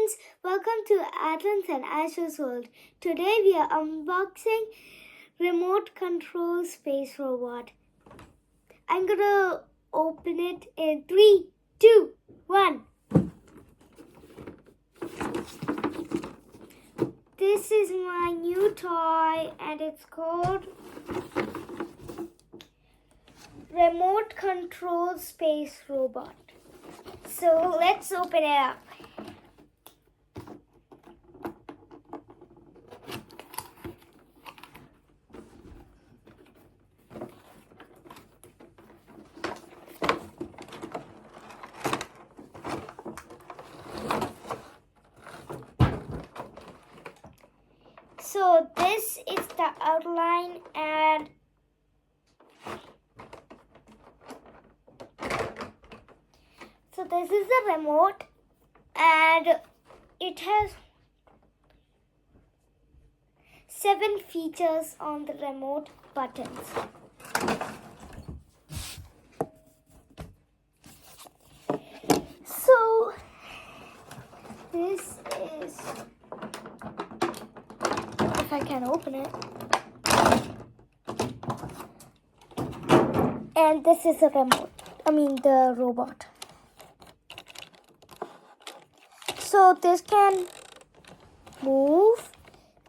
friends, welcome to Athens and Ashes World. Today we are unboxing remote control space robot. I'm gonna open it in 3, 2, 1. This is my new toy and it's called Remote Control Space Robot. So let's open it up. So this is the outline and so this is the remote and it has 7 features on the remote buttons. So this is, if I can open it, and this is the remote, the robot. So this can move,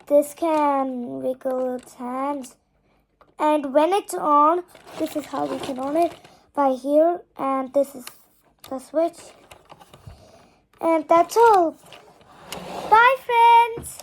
this can wiggle its hands, and when it's on, this is how we can on it, by here, and this is the switch. And that's all. Bye friends!